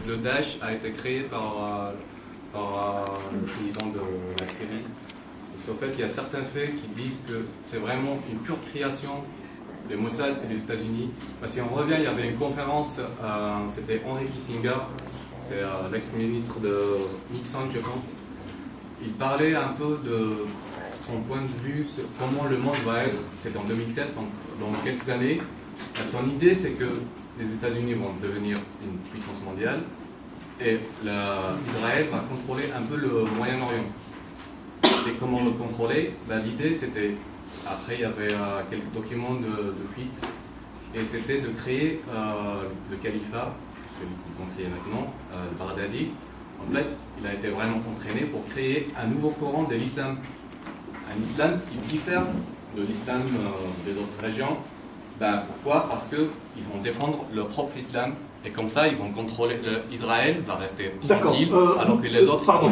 le Daesh a été créé par le président de la Syrie. Parce qu'en fait, il y a certains faits qui disent que c'est vraiment une pure création des Mossad et des États-Unis. Si on revient, il y avait une conférence, c'était Henry Kissinger, c'est l'ex-ministre de Nixon, je pense. Il parlait un peu de son point de vue sur comment le monde va être. C'était en 2007, donc dans quelques années. Son idée, c'est que les États-Unis vont devenir une puissance mondiale et Israël va contrôler un peu le Moyen-Orient. Et comment le contrôler? L'idée, c'était, après il y avait quelques documents de fuite, et c'était de créer le califat, celui qu'ils ont créé maintenant, le Baghdadi. En fait, il a été vraiment entraîné pour créer un nouveau courant de l'islam. Un islam qui diffère de l'islam des autres régions. Pourquoi? Parce qu'ils vont défendre leur propre islam. Et comme ça, ils vont contrôler. Israël va rester tranquille, alors que les autres... Pardon,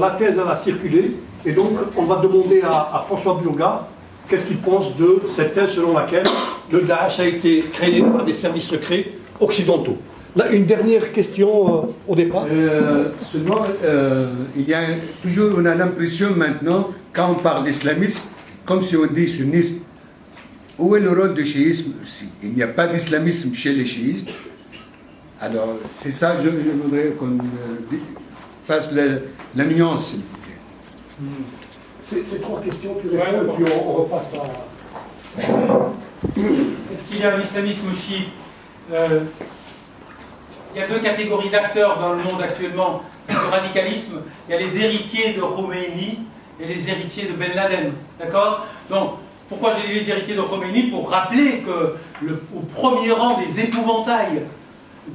la thèse, elle a circulé. Et donc, on va demander à François Bioga qu'est-ce qu'il pense de cette thèse selon laquelle le Daesh a été créé par des services secrets occidentaux. Là, une dernière question au départ. Seulement, on a l'impression maintenant, quand on parle d'islamisme, comme si on dit sunnisme, où est le rôle du chiisme? Il n'y a pas d'islamisme chez les chiistes. Alors, c'est ça que je voudrais qu'on fasse la nuance. C'est trois questions, tu réponds, et puis on repasse à... Est-ce qu'il y a un islamisme chiite? Il y a deux catégories d'acteurs dans le monde actuellement du radicalisme. Il y a les héritiers de Khomeini et les héritiers de Ben Laden. D'accord? Donc, pourquoi j'ai dit les héritiers de Khomeini? Pour rappeler que, au premier rang des épouvantails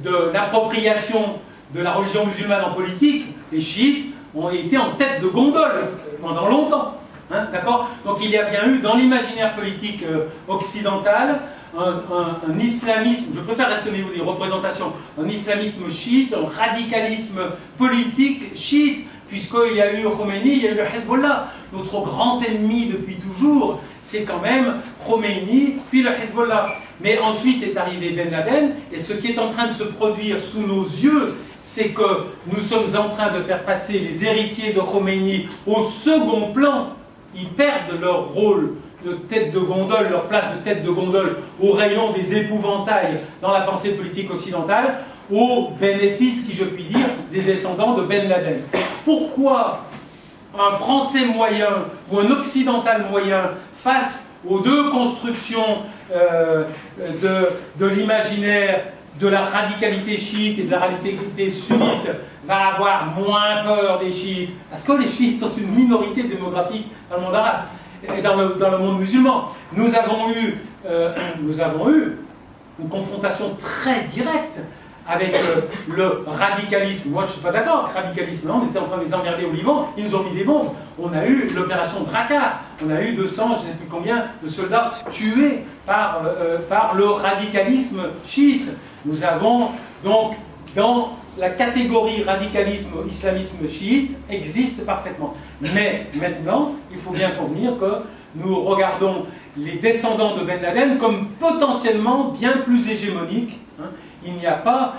de l'appropriation de la religion musulmane en politique, les chiites ont été en tête de gondole pendant longtemps. Hein, d'accord? Donc il y a bien eu dans l'imaginaire politique occidental un islamisme, je préfère rester au niveau des représentations, un islamisme chiite, un radicalisme politique chiite, puisqu'il y a eu Khomeini, il y a eu le Hezbollah. Notre grand ennemi depuis toujours, c'est quand même Khomeini, puis le Hezbollah. Mais ensuite est arrivé Ben Laden, et ce qui est en train de se produire sous nos yeux, c'est que nous sommes en train de faire passer les héritiers de Khomeini au second plan. Ils perdent leur rôle de tête de gondole, leur place de tête de gondole au rayon des épouvantails dans la pensée politique occidentale, au bénéfice, si je puis dire, des descendants de Ben Laden. Pourquoi un Français moyen ou un Occidental moyen, face aux deux constructions de l'imaginaire, de la radicalité chiite et de la radicalité sunnite, va avoir moins peur des chiites? Parce que les chiites sont une minorité démographique dans le monde arabe et dans le monde musulman. Nous avons eu une confrontation très directe avec le radicalisme. Moi, je ne suis pas d'accord avec le radicalisme. On était en train de les emmerder au Liban, ils nous ont mis des bombes. On a eu l'opération Drakkar. On a eu 200, je ne sais plus combien, de soldats tués par le radicalisme chiite. Nous avons donc, dans la catégorie radicalisme, islamisme chiite, existe parfaitement. Mais maintenant, il faut bien convenir que nous regardons les descendants de Ben Laden comme potentiellement bien plus hégémoniques. Hein. Il n'y a pas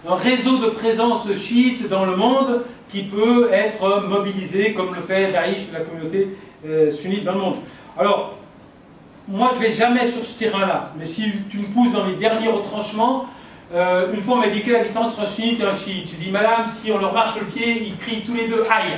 un réseau de présence chiite dans le monde qui peut être mobilisé comme le fait Daesh, la communauté sunnite dans le monde. Alors, moi je ne vais jamais sur ce terrain-là, mais si tu me pousses dans les derniers retranchements, une fois on m'a dit quelle est la différence entre un sunnite et un chiite. Je dis madame, si on leur marche le pied, ils crient tous les deux aïe.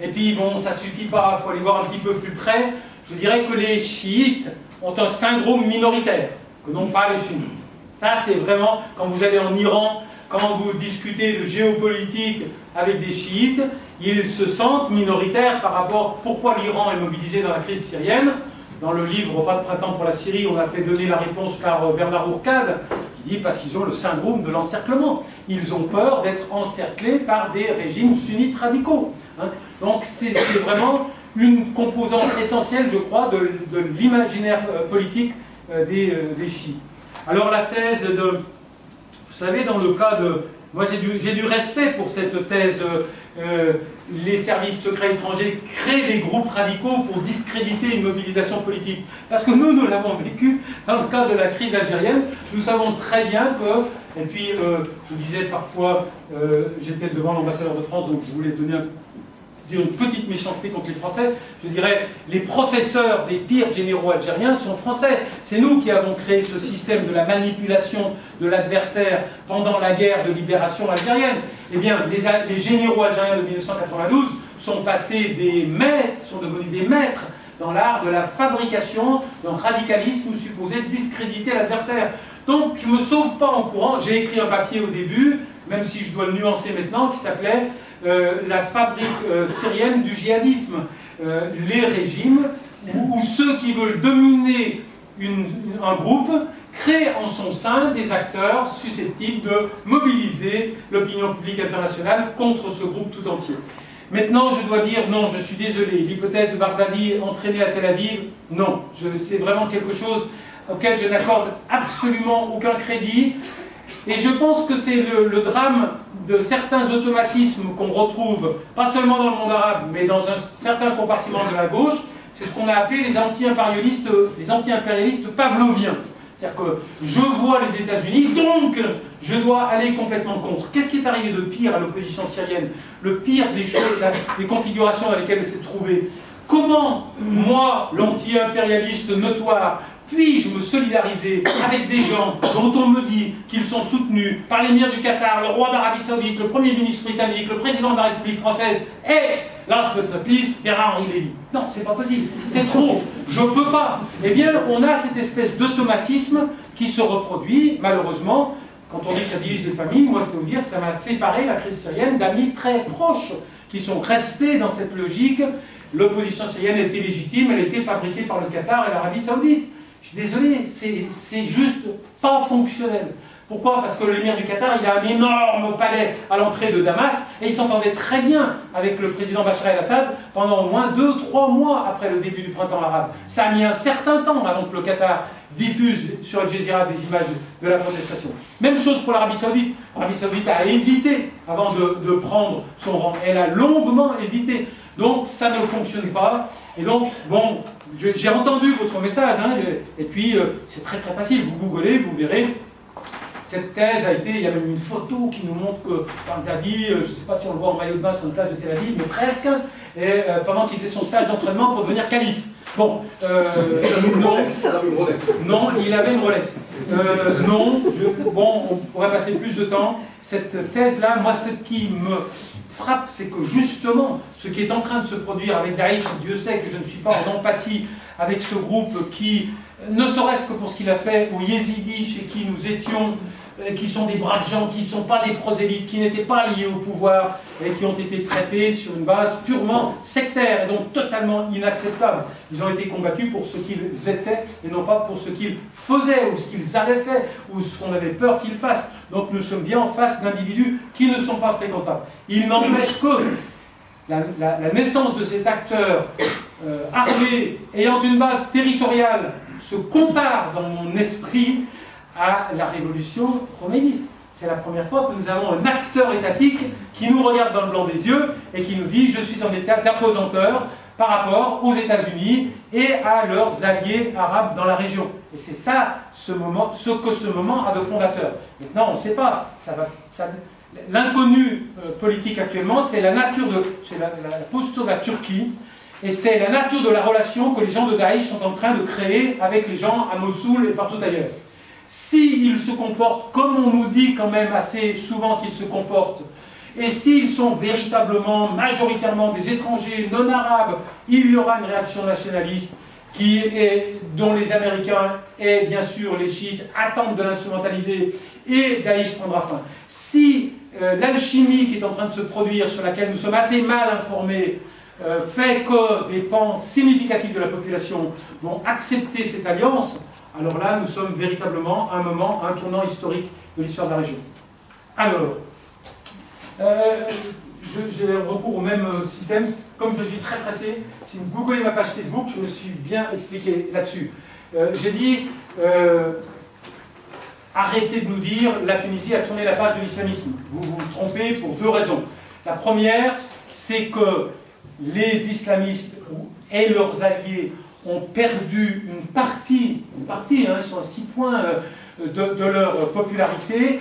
Et puis bon, ça suffit pas, il faut aller voir un petit peu plus près. Je dirais que les chiites ont un syndrome minoritaire, que n'ont pas les sunnites. Ça, c'est vraiment, quand vous allez en Iran, quand vous discutez de géopolitique avec des chiites, ils se sentent minoritaires par rapport à pourquoi l'Iran est mobilisé dans la crise syrienne. Dans le livre Pas de printemps pour la Syrie, on a fait donner la réponse par Bernard Ourcade. Il dit parce qu'ils ont le syndrome de l'encerclement. Ils ont peur d'être encerclés par des régimes sunnites radicaux. Hein. Donc c'est vraiment une composante essentielle, je crois, de l'imaginaire politique des chiites. Alors la thèse de... Vous savez, dans le cas de... Moi j'ai du respect pour cette thèse. Les services secrets étrangers créent des groupes radicaux pour discréditer une mobilisation politique. Parce que nous l'avons vécu dans le cas de la crise algérienne. Nous savons très bien que Et puis, je disais parfois, j'étais devant l'ambassadeur de France, donc je voulais donner une petite méchanceté contre les Français. Je dirais, les professeurs des pires généraux algériens sont français. C'est nous qui avons créé ce système de la manipulation de l'adversaire pendant la guerre de libération algérienne. Eh bien, les généraux algériens de 1992 sont passés des maîtres, sont devenus des maîtres dans l'art de la fabrication d'un radicalisme supposé discréditer l'adversaire. Donc, je ne me sauve pas en courant. J'ai écrit un papier au début, même si je dois le nuancer maintenant, qui s'appelait la fabrique syrienne du djihadisme. Les régimes ou ceux qui veulent dominer un groupe créent en son sein des acteurs susceptibles de mobiliser l'opinion publique internationale contre ce groupe tout entier. Maintenant, je dois dire, non, je suis désolé, l'hypothèse de Bardali entraînée à Tel Aviv, non, c'est vraiment quelque chose auquel je n'accorde absolument aucun crédit. Et je pense que c'est le drame de certains automatismes qu'on retrouve, pas seulement dans le monde arabe, mais dans un certain compartiment de la gauche, c'est ce qu'on a appelé les anti-impérialistes pavloviens. C'est-à-dire que je vois les États-Unis, donc je dois aller complètement contre. Qu'est-ce qui est arrivé de pire à l'opposition syrienne? Le pire des choses, les configurations dans lesquelles elle s'est trouvée. Comment, moi, l'anti-impérialiste notoire, puis-je me solidariser avec des gens dont on me dit qu'ils sont soutenus par l'émir du Qatar, le roi d'Arabie Saoudite, le Premier ministre britannique, le président de la République française et, last but not least, Bernard-Henri Lévy? Non, c'est pas possible, c'est trop, je peux pas. Eh bien, on a cette espèce d'automatisme qui se reproduit, malheureusement. Quand on dit que ça divise les familles, moi je peux vous dire que ça m'a séparé, la crise syrienne, d'amis très proches qui sont restés dans cette logique. L'opposition syrienne était légitime, elle était fabriquée par le Qatar et l'Arabie Saoudite. Je suis désolé, c'est juste pas fonctionnel. Pourquoi? Parce que l'émir du Qatar, il a un énorme palais à l'entrée de Damas, et il s'entendait très bien avec le président Bachar el-Assad pendant au moins 2-3 mois après le début du printemps arabe. Ça a mis un certain temps avant que le Qatar diffuse sur Al Jazeera des images de la protestation. Même chose pour l'Arabie Saoudite. L'Arabie Saoudite a hésité avant de prendre son rang. Elle a longuement hésité. Donc ça ne fonctionne pas. Et donc, bon, j'ai entendu votre message, hein, et puis c'est très très facile. Vous googlez, vous verrez. Cette thèse a été, il y a même une photo qui nous montre que Baghdadi, je ne sais pas si on le voit en maillot de bain sur une plage de Tel Aviv, mais presque, et, pendant qu'il faisait son stage d'entraînement pour devenir calife. Bon, non, il avait une Rolex. Bon, on pourrait passer plus de temps. Cette thèse-là, moi, ce qui me frappe, c'est que justement, ce qui est en train de se produire avec Daesh, Dieu sait que je ne suis pas en empathie avec ce groupe qui, ne serait-ce que pour ce qu'il a fait aux Yézidis, chez qui nous étions, qui sont des braves gens, qui ne sont pas des prosélytes, qui n'étaient pas liés au pouvoir et qui ont été traités sur une base purement sectaire et donc totalement inacceptable. Ils ont été combattus pour ce qu'ils étaient et non pas pour ce qu'ils faisaient ou ce qu'ils avaient fait ou ce qu'on avait peur qu'ils fassent. Donc nous sommes bien en face d'individus qui ne sont pas fréquentables. Il n'empêche que la naissance de cet acteur armé ayant une base territoriale se compare dans mon esprit à la révolution khoméniste. C'est la première fois que nous avons un acteur étatique qui nous regarde dans le blanc des yeux et qui nous dit « je suis en état d'appesanteur par rapport aux États-Unis et à leurs alliés arabes dans la région ». Et c'est ça, ce que ce moment a de fondateur. Maintenant, on ne sait pas. L'inconnu politique actuellement, c'est la nature la posture de la Turquie, et c'est la nature de la relation que les gens de Daesh sont en train de créer avec les gens à Mossoul et partout ailleurs. S'ils se comportent comme on nous dit quand même assez souvent qu'ils se comportent, et s'ils sont véritablement, majoritairement des étrangers non arabes, il y aura une réaction nationaliste dont les Américains et bien sûr les chiites attendent de l'instrumentaliser, et Daesh prendra fin. Si l'alchimie qui est en train de se produire, sur laquelle nous sommes assez mal informés, fait que des pans significatifs de la population vont accepter cette alliance, alors là, nous sommes véritablement à un tournant historique de l'histoire de la région. Alors, j'ai recours au même système. Comme je suis très pressé, si vous googlez ma page Facebook, je me suis bien expliqué là-dessus. J'ai dit, arrêtez de nous dire la Tunisie a tourné la page de l'islamisme. Vous vous trompez pour 2 raisons. La première, c'est que les islamistes et leurs alliés ont perdu une partie, ils sont à 6 points de leur popularité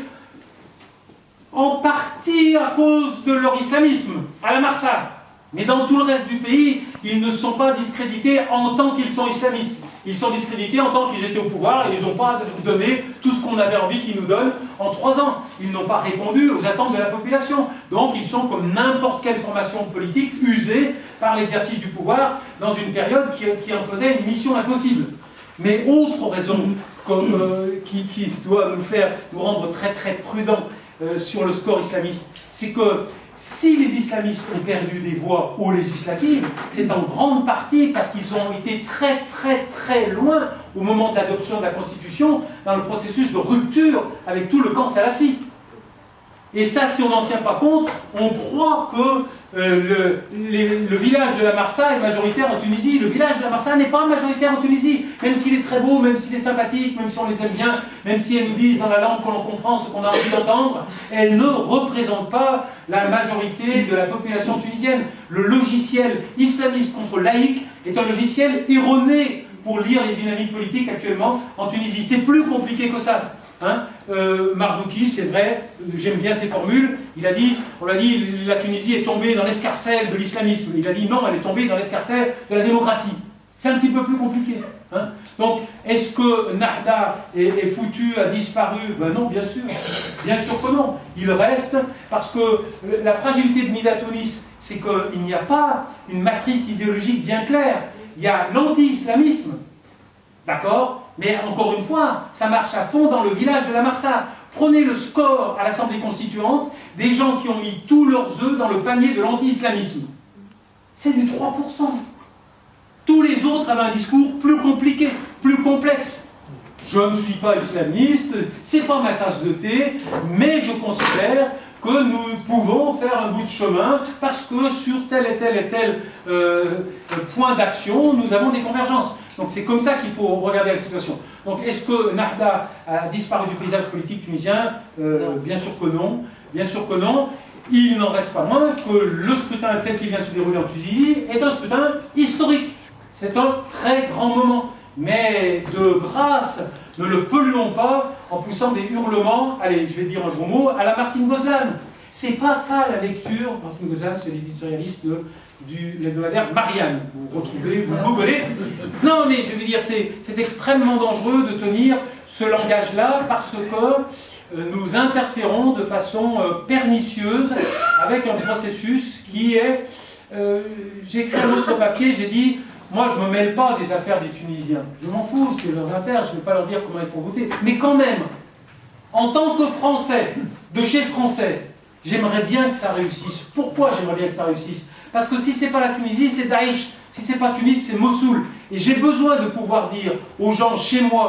En partie à cause de leur islamisme, à la Marsa. Mais dans tout le reste du pays, ils ne sont pas discrédités en tant qu'ils sont islamistes. Ils sont discrédités en tant qu'ils étaient au pouvoir et ils n'ont pas donné tout ce qu'on avait envie qu'ils nous donnent en 3 ans. Ils n'ont pas répondu aux attentes de la population. Donc ils sont comme n'importe quelle formation politique usée par l'exercice du pouvoir dans une période qui en faisait une mission impossible. Mais autre raison qui doit nous rendre très très prudents sur le score islamiste, c'est que si les islamistes ont perdu des voix aux législatives, c'est en grande partie parce qu'ils ont été très très très loin au moment de l'adoption de la Constitution dans le processus de rupture avec tout le camp salafite. Et ça, si on n'en tient pas compte, on croit que le village de la Marsa est majoritaire en Tunisie. Le village de la Marsa n'est pas majoritaire en Tunisie, même s'il est très beau, même s'il est sympathique, même si on les aime bien, même si elles nous disent dans la langue que l'on comprend ce qu'on a envie d'entendre, elles ne représentent pas la majorité de la population tunisienne. Le logiciel islamiste contre laïque est un logiciel erroné pour lire les dynamiques politiques actuellement en Tunisie. C'est plus compliqué que ça. Marzouki, c'est vrai, j'aime bien ses formules, on l'a dit, la Tunisie est tombée dans l'escarcelle de l'islamisme. Il a dit non, elle est tombée dans l'escarcelle de la démocratie. C'est un petit peu plus compliqué. Donc, est-ce que Nahda est foutu, a disparu? Ben non, bien sûr que non. Il reste, parce que la fragilité de Nida Tounis, c'est qu'il n'y a pas une matrice idéologique bien claire. Il y a l'anti-islamisme, d'accord? Mais encore une fois, ça marche à fond dans le village de la Marsa. Prenez le score à l'Assemblée constituante des gens qui ont mis tous leurs œufs dans le panier de l'anti-islamisme. C'est du 3%. Tous les autres avaient un discours plus compliqué, plus complexe. Je ne suis pas islamiste, c'est pas ma tasse de thé, mais je considère que nous pouvons faire un bout de chemin parce que sur tel et tel point d'action, nous avons des convergences. Donc c'est comme ça qu'il faut regarder la situation. Donc est-ce que Nahda a disparu du paysage politique tunisien? Bien sûr que non. Bien sûr que non. Il n'en reste pas moins que le scrutin tel qu'il vient de se dérouler en Tunisie est un scrutin historique. C'est un très grand moment. Mais de grâce, ne le polluons pas en poussant des hurlements, allez, je vais dire un gros mot, à la Martine Gozlan. C'est pas ça la lecture. Martine Gozlan, c'est l'éditorialiste du hebdomadaire Marianne. Vous retrouvez, vous googlez. Non, mais je veux dire, c'est extrêmement dangereux de tenir ce langage-là parce que nous interférons de façon pernicieuse avec un processus qui est... j'ai écrit un autre papier, j'ai dit... Moi, je ne me mêle pas des affaires des Tunisiens. Je m'en fous, c'est leurs affaires, je ne vais pas leur dire comment il faut voter. Mais quand même, en tant que Français, de chez Français, j'aimerais bien que ça réussisse. Pourquoi j'aimerais bien que ça réussisse? Parce que si ce n'est pas la Tunisie, c'est Daesh. Si ce n'est pas Tunis, c'est Mossoul. Et j'ai besoin de pouvoir dire aux gens chez moi,